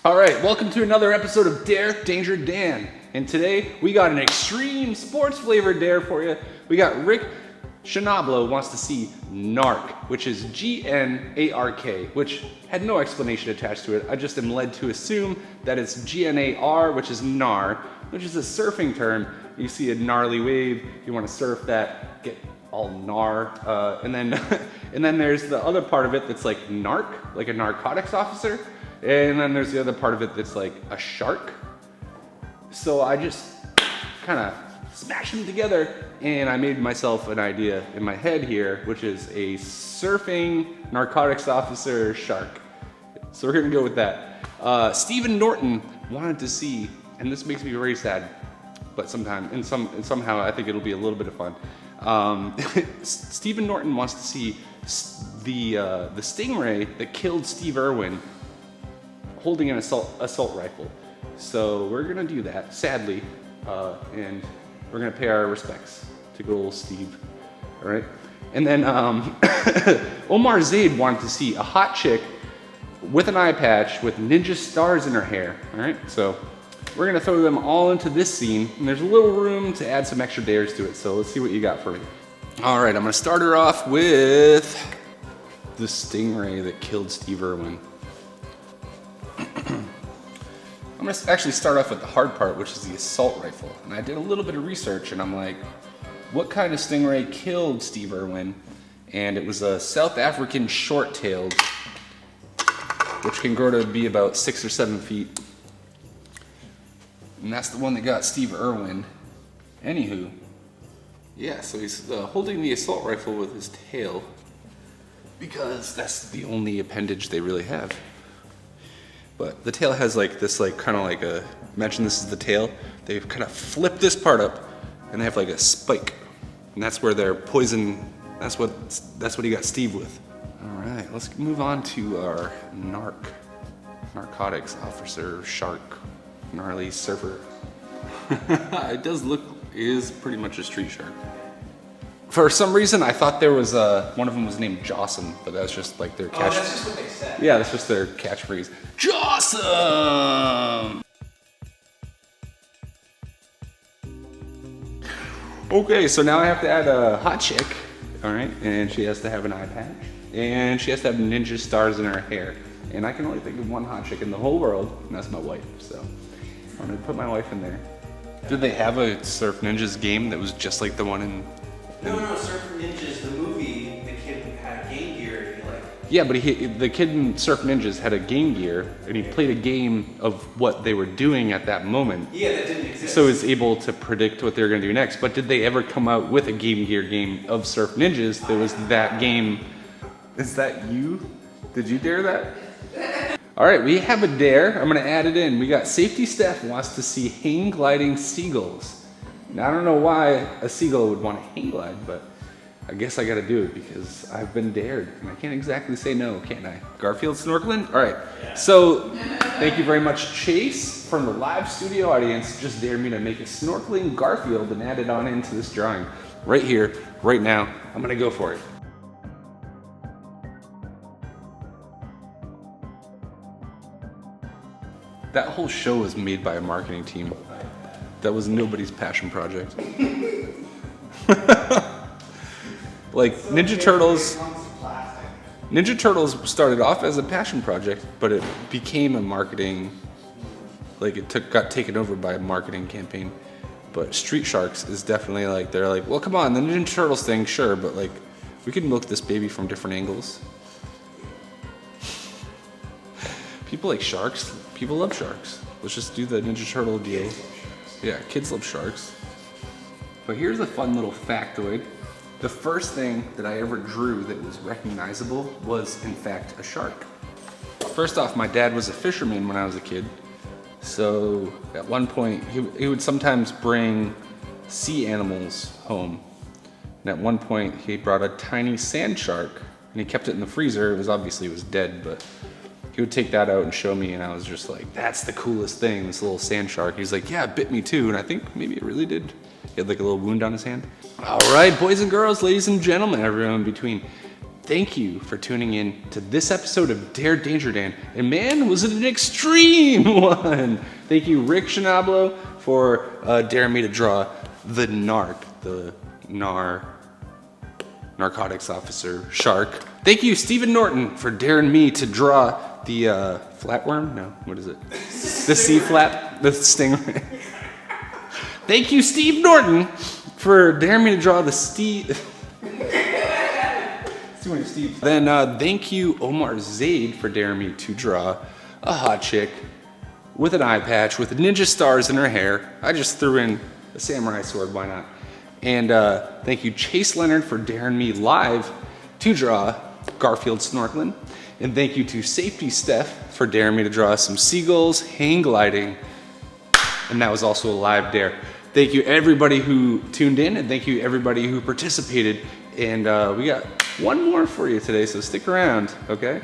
All right, welcome to another episode of Dare, Danger, Dan. And today we got an extreme sports flavored dare for you. We got Rick Shinablo wants to see Gnark, which is G-N-A-R-K, which had no explanation attached to it. I just am led to assume that it's G-N-A-R, which is gnar, which is a surfing term. You see a gnarly wave, you want to surf that, get all gnar, and then there's the other part of it that's like narc, like a narcotics officer, and then there's the other part of it that's like a shark. So I just kind of smashed them together, and I made myself an idea in my head here, which is a surfing narcotics officer shark. So we're gonna go with that. Stephen Norton wanted to see, and this makes me very sad, but somehow I think it'll be a little bit of fun. Stephen Norton wants to see the stingray that killed Steve Irwin holding an assault rifle. So we're gonna do that, sadly, and we're gonna pay our respects to good old Steve, all right? And then Omar Zaid wanted to see a hot chick with an eye patch with ninja stars in her hair, all right? So we're gonna throw them all into this scene, and there's a little room to add some extra dares to it, so let's see what you got for me. All right, I'm gonna start her off with the stingray that killed Steve Irwin. I'm gonna actually start off with the hard part, which is the assault rifle. And I did a little bit of research, and I'm like, what kind of stingray killed Steve Irwin? And it was a South African short-tailed, which can grow to be about 6 or 7 feet. And that's the one that got Steve Irwin. Anywho, yeah, so he's holding the assault rifle with his tail, because that's the only appendage they really have. But the tail has like this, like kind of like a, imagine this is the tail. They've kind of flipped this part up, and they have like a spike, and that's where their poison. That's what he got Steve with. All right, let's move on to our narcotics officer, shark, gnarly surfer. It is pretty much a street shark. For some reason, I thought there was one of them was named Jawsome, but that's just like their catch. Oh, that's just what they said. Yeah, that's just their catchphrase. Jawsome! Okay, so now I have to add a hot chick, all right? And she has to have an eye patch, and she has to have ninja stars in her hair. And I can only think of one hot chick in the whole world, and that's my wife. So I'm gonna put my wife in there. Did they have a Surf Ninjas game that was just like the one in? No, Surf Ninjas, the movie, the kid had Game Gear, and he like... Yeah, but the kid in Surf Ninjas had a Game Gear, and he played a game of what they were doing at that moment. Yeah, that didn't exist. So he was able to predict what they were going to do next. But did they ever come out with a Game Gear game of Surf Ninjas that was that game? Is that you? Did you dare that? All right, we have a dare. I'm going to add it in. We got Safety Steph wants to see hang gliding seagulls. Now, I don't know why a seagull would want to hang glide, but I guess I gotta do it because I've been dared, and I can't exactly say no, can I? Garfield snorkeling? All right, so thank you very much, Chase, from the live studio audience. Just dared me to make a snorkeling Garfield and add it on into this drawing. Right here, right now, I'm gonna go for it. That whole show was made by a marketing team. That was nobody's passion project. Like Ninja Turtles started off as a passion project, but it became a marketing, like got taken over by a marketing campaign. But Street Sharks is definitely like, they're like, well, come on, the Ninja Turtles thing, sure, but like, we can milk this baby from different angles. People like sharks, people love sharks. Let's just do the Ninja Turtle deal. Yeah, kids love sharks. But here's a fun little factoid. The first thing that I ever drew that was recognizable was, in fact, a shark. First off, my dad was a fisherman when I was a kid. So at one point, he would sometimes bring sea animals home. And at one point, he brought a tiny sand shark, and he kept it in the freezer. It was dead, but he would take that out and show me, and I was just like, that's the coolest thing, this little sand shark. He's like, yeah, it bit me too, and I think maybe it really did. He had like a little wound on his hand. All right, boys and girls, ladies and gentlemen, everyone in between. thank you for tuning in to this episode of Dared Danger Dan. And man, was it an extreme one. Thank you, Rick Shinablo, for daring me to draw the narc, the narcotics officer shark. Thank you, Stephen Norton, for daring me to draw the flatworm? No, what is it? The sea flap, the stingray. Thank you, Steve Norton, for daring me to draw the Then thank you, Omar Zaid, for daring me to draw a hot chick with an eye patch with ninja stars in her hair. I just threw in a samurai sword, why not? And thank you, Chase Leonard, for daring me live to draw Garfield snorkeling. And thank you to Safety Steph for daring me to draw some seagulls hang gliding. And that was also a live dare. Thank you everybody who tuned in, and thank you everybody who participated. And we got one more for you today, so stick around, okay?